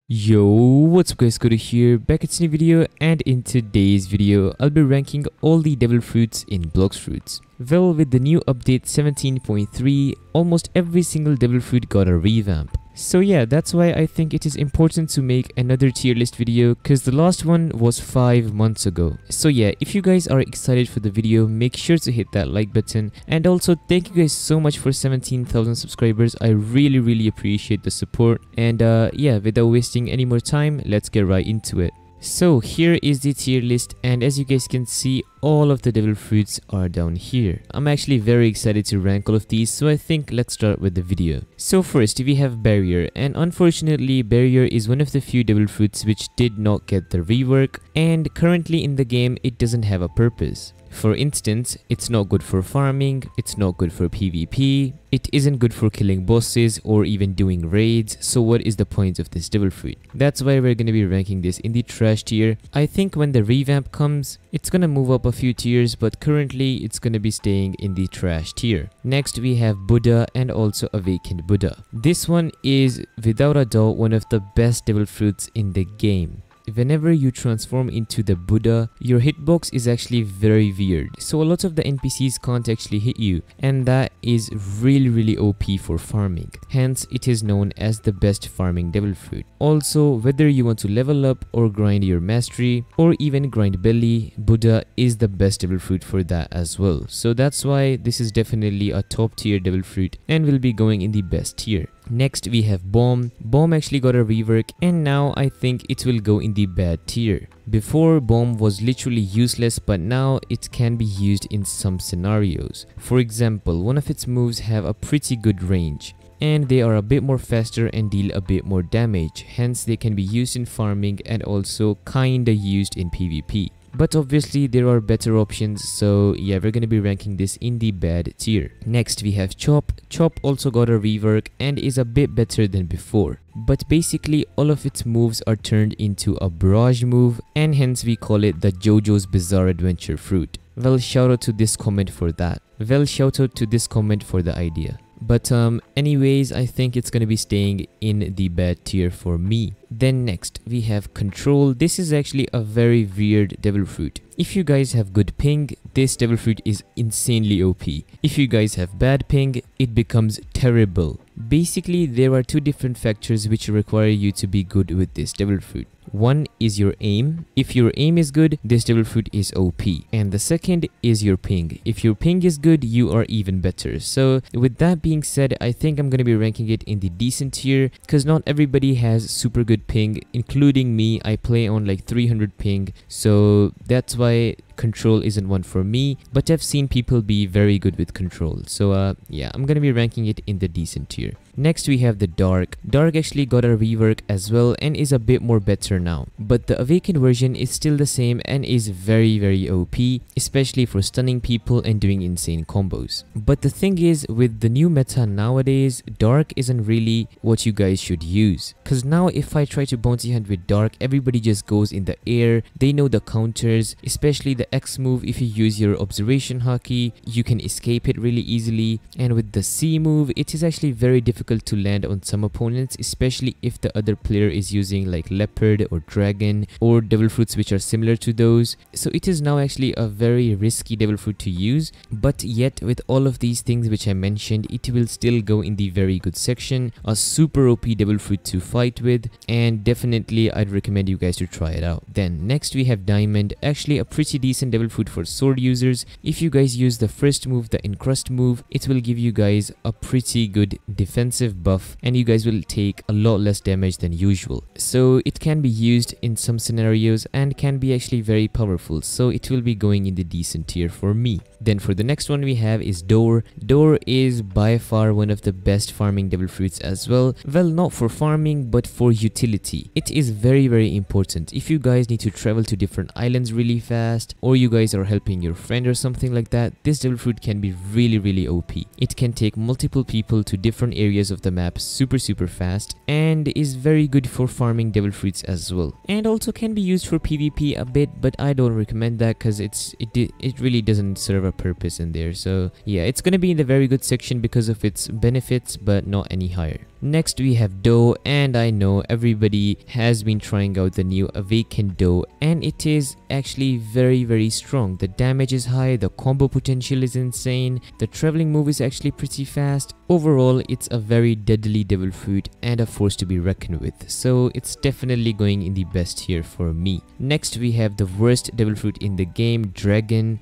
Yo, what's up guys, Kodo here, back at a new video, and in today's video, I'll be ranking all the devil fruits in Blox Fruits. Well, with the new update 17.3, almost every single devil fruit got a revamp. So yeah, that's why I think it is important to make another tier list video, cause the last one was 5 months ago. So yeah, if you guys are excited for the video, make sure to hit that like button, and also thank you guys so much for 17,000 subscribers. I really appreciate the support, and yeah, without wasting any more time, let's get right into it. So here is the tier list, and as you guys can see, all of the devil fruits are down here. I'm actually very excited to rank all of these, so I think let's start with the video. So first we have Barrier, and unfortunately Barrier is one of the few devil fruits which did not get the rework, and currently in the game it doesn't have a purpose. For instance, it's not good for farming, it's not good for PvP, it isn't good for killing bosses or even doing raids, so what is the point of this devil fruit? That's why we're gonna be ranking this in the trash tier. I think when the revamp comes, it's gonna move up a few tiers, but currently it's gonna be staying in the trash tier. Next we have Buddha and also Awakened Buddha. This one is without a doubt one of the best devil fruits in the game. Whenever you transform into the Buddha, your hitbox is actually very weird, so a lot of the NPCs can't actually hit you, and that is really OP for farming. Hence, it is known as the best farming devil fruit. Also, whether you want to level up or grind your mastery or even grind belly, Buddha is the best devil fruit for that as well. So that's why this is definitely a top tier devil fruit and will be going in the best tier. Next we have Bomb. Bomb actually got a rework, and now I think it will go in the bad tier. Before, Bomb was literally useless, but now it can be used in some scenarios. For example, one of its moves have a pretty good range, and they are a bit more faster and deal a bit more damage, hence they can be used in farming and also kinda used in PvP. But obviously there are better options, so yeah, we're gonna be ranking this in the bad tier. Next we have Chop. Chop also got a rework and is a bit better than before, but basically all of its moves are turned into a barrage move, and hence we call it the JoJo's Bizarre Adventure fruit. Well, shout out to this comment for that. Well, shout out to this comment for the idea. But anyways, I think it's gonna be staying in the bad tier for me. Then next we have Control. This is actually a very weird devil fruit. If you guys have good ping, this devil fruit is insanely OP. If you guys have bad ping, it becomes terrible. Basically, there are two different factors which require you to be good with this devil fruit. One is your aim. If your aim is good, this devil fruit is OP. And the second is your ping. If your ping is good, you are even better. So with that being said, I think I'm going to be ranking it in the decent tier, because not everybody has super good ping, including me. I play on like 300 ping, so that's why Control isn't one for me, but I've seen people be very good with Control. So yeah, I'm gonna be ranking it in the decent tier. Next we have the Dark. Dark actually got a rework as well and is a bit more better now, but the Awakened version is still the same and is very OP, especially for stunning people and doing insane combos. But the thing is, with the new meta nowadays, Dark isn't really what you guys should use, cause now if I try to bounty hunt with Dark, everybody just goes in the air. They know the counters, especially the X move. If you use your observation hotkey, you can escape it really easily, and with the C move, it is actually very difficult to land on some opponents, especially if the other player is using like Leopard or Dragon or devil fruits which are similar to those. So it is now actually a very risky devil fruit to use, but yet with all of these things which I mentioned, it will still go in the very good section. A super OP devil fruit to fight with, and definitely I'd recommend you guys to try it out. Then next we have Diamond. Actually a pretty decent devil fruit for sword users. If you guys use the first move, the Encrust move, it will give you guys a pretty good defensive buff, and you guys will take a lot less damage than usual. So it can be used in some scenarios and can be actually very powerful, so it will be going in the decent tier for me. Then for the next one we have is Door. Door is by far one of the best farming devil fruits as well. Well, not for farming, but for utility. It is very important. If you guys need to travel to different islands really fast, or you guys are helping your friend or something like that, this devil fruit can be really OP. It can take multiple people to different areas of the map super fast, and is very good for farming devil fruits as well, and also can be used for PvP a bit, but I don't recommend that because it really doesn't serve a purpose in there. So yeah, it's gonna be in the very good section because of its benefits, but not any higher. Next we have Do, and I know everybody has been trying out the new Awakened Do, and it is actually very strong. The damage is high, the combo potential is insane, the traveling move is actually pretty fast. Overall, it's a very deadly devil fruit and a force to be reckoned with, so it's definitely going in the best tier for me. Next we have the worst devil fruit in the game, Dragon.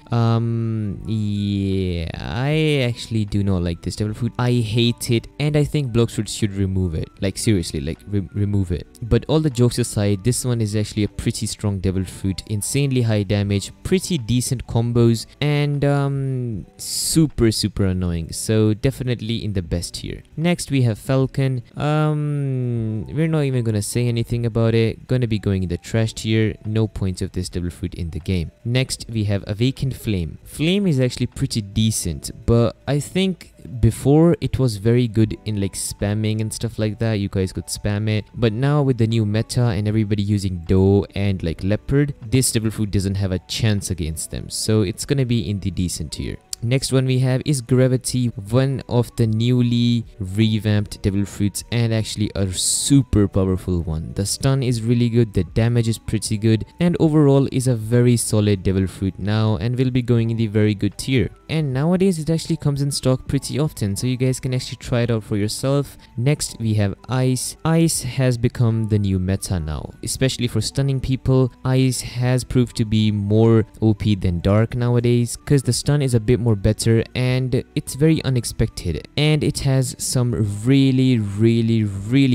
Yeah, I actually do not like this devil fruit. I hate it, and I think Bloxfruit should remove it. Like seriously, like remove it. But all the jokes aside, this one is actually a pretty strong devil fruit, insanely high damage, pretty decent combos, and super annoying, so definitely in the best tier. Next we have Falcon. We're not even gonna say anything about it, gonna be going in the trash tier, no points of this devil fruit in the game. Next we have Awakened Flame. Flame is actually pretty decent, but I think before it was very good in like spamming and stuff like that. You guys could spam it, but now with the new meta and everybody using Do and like Leopard, this devil fruit doesn't have a chance against them, so it's gonna be in the decent tier. Next one we have is Gravity, one of the newly revamped devil fruits and actually a super powerful one. The stun is really good, the damage is pretty good, and overall is a very solid devil fruit now and will be going in the very good tier. And nowadays it actually comes in stock pretty often, so you guys can actually try it out for yourself. Next we have Ice. Ice has become the new meta now, especially for stunning people. Ice has proved to be more OP than Dark nowadays, because the stun is a bit more better and it's very unexpected, and it has some really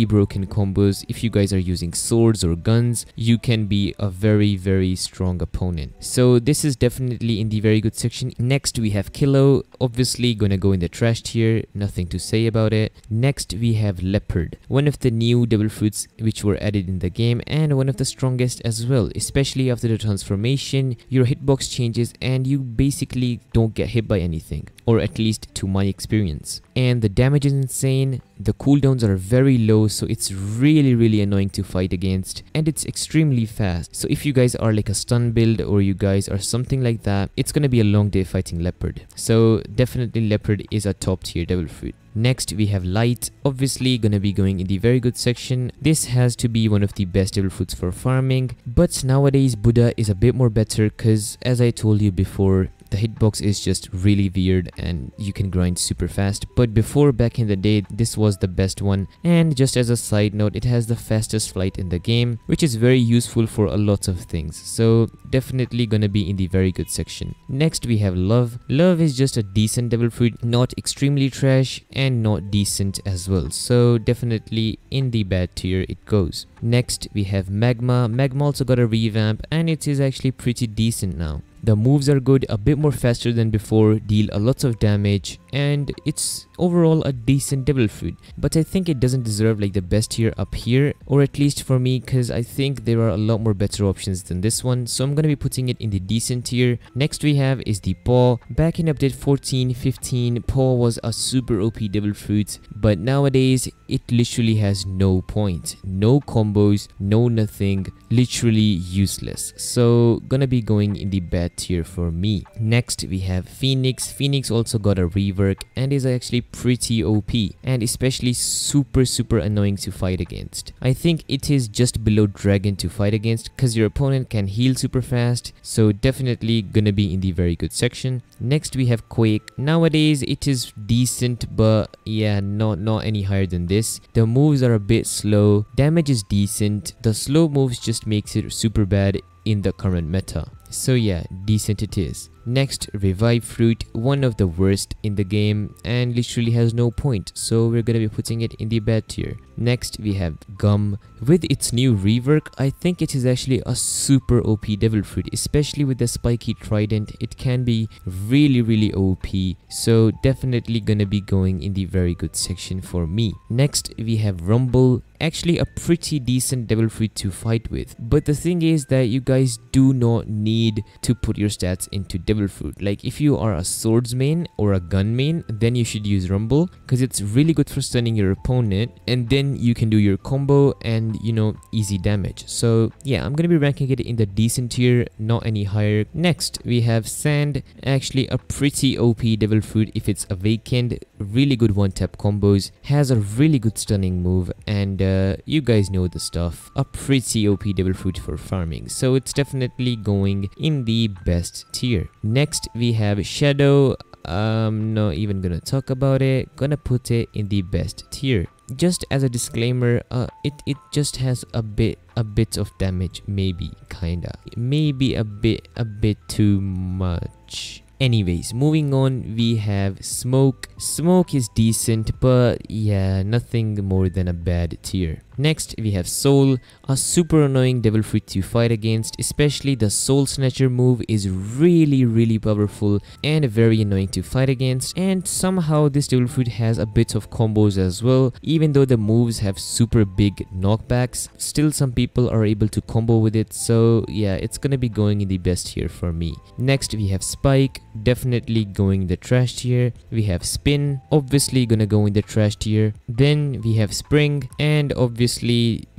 broken combos. If you guys are using swords or guns, you can be a very strong opponent, so this is definitely in the very good section. Next we have Kilo, obviously gonna go in the trash tier, nothing to say about it. Next we have Leopard, one of the new devil fruits which were added in the game and one of the strongest as well, especially after the transformation. Your hitbox changes and you basically don't get hit by anything, or at least to my experience, and the damage is insane. The cooldowns are very low, so it's really annoying to fight against, and it's extremely fast. So if you guys are like a stun build or you guys are something like that, it's gonna be a long day fighting Leopard, so definitely Leopard is a top tier devil fruit. Next we have Light, obviously gonna be going in the very good section. This has to be one of the best devil fruits for farming, but nowadays Buddha is a bit more better because, as I told you before, the hitbox is just really weird and you can grind super fast. But before, back in the day, this was the best one, and just as a side note, it has the fastest flight in the game, which is very useful for a lot of things, so definitely gonna be in the very good section. Next we have Love. Love is just a decent devil fruit, not extremely trash and not decent as well, so definitely in the bad tier it goes. Next we have Magma. Magma also got a revamp and it is actually pretty decent now. The moves are good, a bit more faster than before, deal a lot of damage, and it's overall a decent devil fruit. But I think it doesn't deserve like the best tier up here, or at least for me, because I think there are a lot more better options than this one, so I'm gonna be putting it in the decent tier. Next we have is the Paw. Back in update 14-15, Paw was a super OP devil fruit, but nowadays it literally has no point, no combos, no nothing, literally useless, so gonna be going in the bad tier for me. Next we have Phoenix. Phoenix also got a rework and is actually pretty OP, and especially super annoying to fight against. I think it is just below Dragon to fight against because your opponent can heal super fast, so definitely gonna be in the very good section. Next we have Quake. Nowadays it is decent, but yeah, not any higher than this. The moves are a bit slow, damage is decent, the slow moves just makes it super bad in the current meta, so yeah, decent it is. Next, Revive Fruit, one of the worst in the game and literally has no point, so we're gonna be putting it in the bad tier. Next we have Gum. With its new rework, I think it is actually a super OP devil fruit, especially with the spiky trident. It can be really OP, so definitely gonna be going in the very good section for me. Next we have Rumble. Actually a pretty decent devil fruit to fight with, but the thing is that you guys do not need need to put your stats into Devil Fruit. Like if you are a swords main or a gun main, then you should use Rumble because it's really good for stunning your opponent, and then you can do your combo and, you know, easy damage. So yeah, I'm gonna be ranking it in the decent tier, not any higher. Next we have Sand, actually a pretty OP Devil Fruit if it's awakened. Really good one tap combos, has a really good stunning move, and you guys know the stuff. A pretty OP Devil Fruit for farming, so it's definitely going in the best tier. Next we have Shadow. Not even gonna talk about it, gonna put it in the best tier. Just as a disclaimer, it just has a bit of damage, maybe a bit too much. Anyways, moving on, we have Smoke. Smoke is decent, but yeah, nothing more than a bad tier. Next we have Soul, a super annoying Devil Fruit to fight against, especially the Soul Snatcher move is really powerful and very annoying to fight against, and somehow this Devil Fruit has a bit of combos as well. Even though the moves have super big knockbacks, still some people are able to combo with it, so yeah, it's gonna be going in the best tier for me. Next we have Spike, definitely going in the trash tier. We have Spin, obviously gonna go in the trash tier. Then we have Spring, and obviously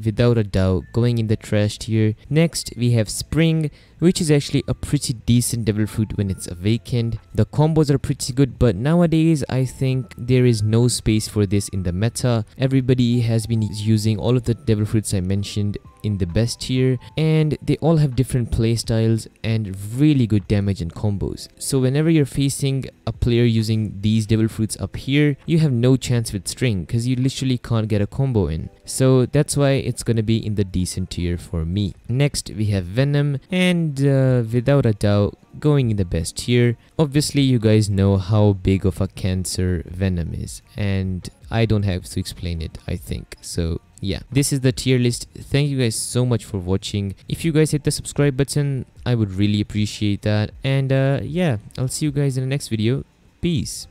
without a doubt going in the trash tier. Next we have Spring, which is actually a pretty decent Devil Fruit when it's awakened. The combos are pretty good, but nowadays I think there is no space for this in the meta. Everybody has been using all of the Devil Fruits I mentioned in the best tier, and they all have different playstyles and really good damage and combos. So whenever you're facing a player using these Devil Fruits up here, you have no chance with String because you literally can't get a combo in. So that's why it's gonna be in the decent tier for me. Next we have Venom, and without a doubt going in the best tier. Obviously you guys know how big of a cancer Venom is, and I don't have to explain it, I think. So yeah, this is the tier list. Thank you guys so much for watching. If you guys hit the subscribe button, I would really appreciate that, and yeah, I'll see you guys in the next video. Peace.